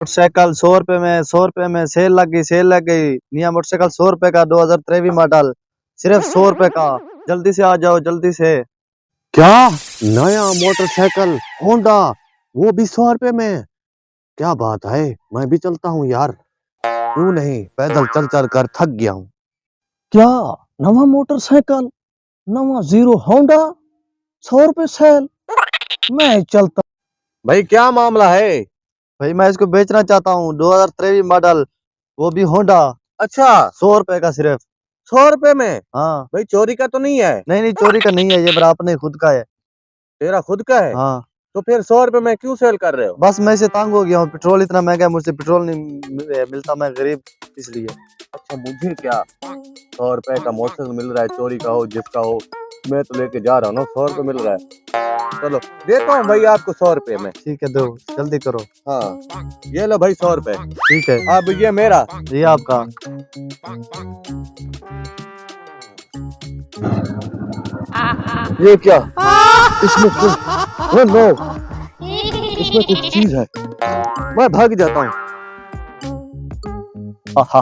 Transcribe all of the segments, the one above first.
Motorcycle 100 रुपए में, 100 रुपए में सेल लग गई। नया मोटरसाइकिल 100 रुपए का, 2023 मॉडल, सिर्फ 100 रुपए का। जल्दी से आ जाओ, जल्दी से। क्या? नया मोटरसाइकिल होंडा, वो भी 100 रुपए में? क्या बात है, मैं भी चलता हूँ यार। क्यों नहीं, पैदल चल चल कर थक गया हूँ। क्या? नवा मोटरसाइकिल, नवा जीरो होंडा, 100 रुपए सेल। मैं चलता। भाई क्या मामला है? भाई मैं इसको बेचना चाहता हूँ, 2023 मॉडल, वो भी होंडा, अच्छा, 100 रुपए का सिर्फ। 100 रुपए में? हाँ। भाई चोरी का तो नहीं है? नहीं नहीं, चोरी का नहीं है, ये मेरा अपने खुद का है। तेरा खुद का है? हाँ। तो फिर 100 रुपए में क्यों सेल कर रहे हो? बस मैं इसे तंग हो गया हूँ, पेट्रोल इतना महंगा है, मुझसे पेट्रोल नहीं मिलता, मैं गरीब इसलिए। अच्छा, मुझे क्या 100 रुपए का मोटरसाइकिल मिल रहा है, चोरी का हो जिसका हो, मैं तो लेके जा रहा हूँ ना, 100 रुपए मिल रहा है। चलो देता हूँ भाई आपको 100 रुपए में। ठीक है, दो, जल्दी करो। हाँ, ये लो भाई 100 रुपए। ठीक है, अब ये मेरा। ये आपका। ये क्या? इसमें कुछ, ओ नो, इसमें कुछ चीज है। मैं भाग जाता हूँ। आहा,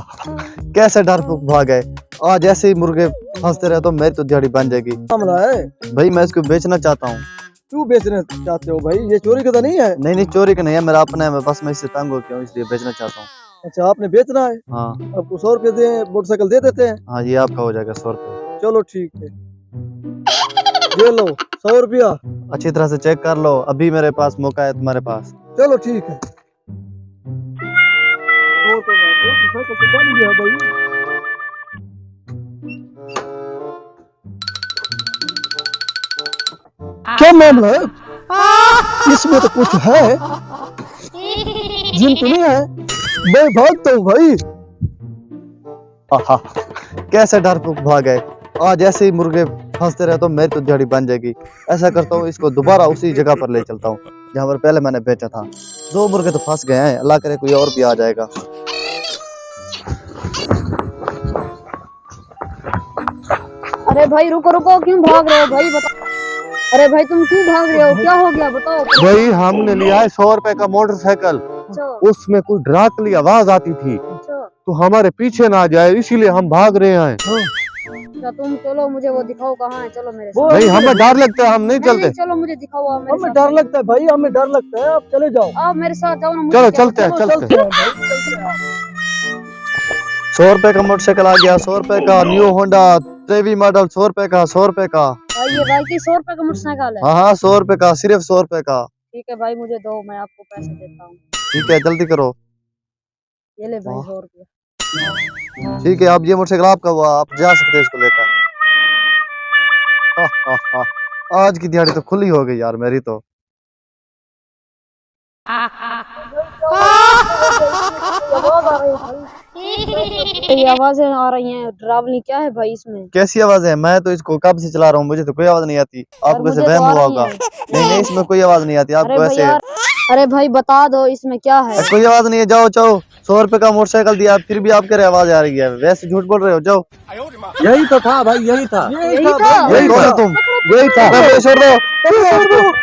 कैसे डरपोक भाग गए। आज ऐसे ही मुर्गे फंसते रहे तो मेरी तो दिहाड़ी बन जाएगी। मामला है? भाई मैं इसको बेचना चाहता हूँ। क्यों बेचना चाहते हो भाई? ये चोरी का तो नहीं है? नहीं नहीं, चोरी का नहीं है, मेरा अपना है, मैं बस मैं इससे तंग हो गया हूँ इसलिए बेचना चाहता हूँ। अच्छा, आपने बेचना है? हाँ आपको 100 रुपए दे, मोटरसाइकिल दे देते हैं। हाँ, ये आपका हो जाएगा 100 रुपए। चलो ठीक है, ये लो 100 रुपया। अच्छी तरह से चेक कर लो, अभी मेरे पास मौका है तुम्हारे पास। चलो ठीक है। तो मोटरसाइकिल से बन गया भाई। क्या मामला है? इसमें तो कुछ है, जिन तो नहीं है। मैं भागता हूँ भाई। आहा, कैसे डरपोक भाग गए। आज ऐसे ही मुर्गे फंसते रहे तो मेरी तो दिहाड़ी बन जाएगी। ऐसा करता हूँ, इसको दोबारा उसी जगह पर ले चलता हूँ जहाँ पर पहले मैंने बेचा था। 2 मुर्गे तो फंस गए हैं, अल्लाह करे कोई और भी आ जाएगा। अरे भाई रुको रुको, क्यों भाग रहे हो भाई? बताओ। अरे भाई तुम क्यों भाग रहे हो? क्या हो गया बताओ। भाई हमने लिया है 100 रुपए का मोटरसाइकिल, अच्छा उसमें कुछ डराकली आवाज आती थी, अच्छा तो हमारे पीछे ना जाए इसीलिए हम भाग रहे हैं। अच्छा, तुम चलो, मुझे वो दिखाओ कहाँ है, चलो मेरे वो साथ। नहीं, हमें डर लगता है, हम नहीं नहीं, चलते। नहीं, चलो मुझे दिखाओ, आप मेरे हमें साथ। डर लगता है भाई, हमें डर लगता है। आप चले जाओ। आप मेरे साथ जाओ ना, मुझे चलो क्या चलते हैं, पता। चलते हैं। भाई, चलते हैं। 100 रुपए का मोटरसाइकिल आ गया, 100 रुपए का न्यू होंडा ट्रेवी मॉडल, 100 रुपए का, 100 रुपए का। भाई ये भाई की 100 रुपए का मोटरसाइकिल है? हाँ हाँ, 100 रुपए का, सिर्फ 100 रुपए का। ठीक है भाई, मुझे दो, मैं आपको पैसे देता हूँ। ठीक है, जल्दी करो। ये ले भाई वाह। 100 रुपया। ठीक है, अब ये मोटरसाइकिल आपका हुआ, आप जा सकते हैं इसको लेकर। हाँ हाँ हाँ, आज की दिहाड़ी तो खुली हो गई यार मेरी तो। ये आवाजें आ रही हैं, डरावनी क्या है भाई इसमें? कैसी आवाज है? मैं तो इसको कब से चला रहा हूँ, मुझे तो कोई आवाज नहीं आती। आपको मुझे कैसे तो वहम आ हुआ रही होगा? है। नहीं नहीं, इसमें कोई आवाज नहीं आती, अरे आपको भाई ऐसे। यार, अरे भाई बता दो इसमें क्या है। कोई आवाज नहीं है, जाओ जाओ। 100 रुपए का मोटरसाइकिल दिया, फिर भी आपके आवाज आ रही है, वैसे झूठ बोल रहे हो, जाओ। यही तो था भाई, यही था। यही था भाई, यही कौन था है तुम? यही था। अबे छोड़ दो।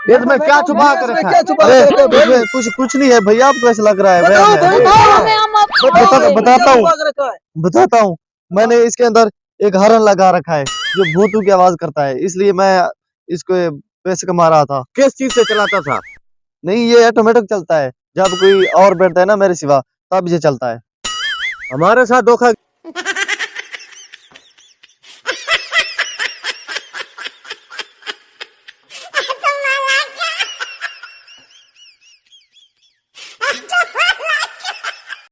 इसमें क्या छुपा कर रखा है? क्या छुपा अरे के रखा है भाई? इसमें कुछ नहीं है भैया, आपको ऐसा लग रहा है? बताओ वहम है। भाई, हम आपको बताता हूँ, छुपा के रखा है? बताता हूँ। मैंने इसके अंदर एक हरन लगा रखा है जो भूतों की आवाज करता है, इसलिए मैं इसको पैसे कमा रहा था। किस चीज से चलाता था? नहीं, ये ऑटोमेटिक चलता है, जब कोई और बैठता है ना मेरे सिवा, तब ये चलता है। हमारे साथ धोखा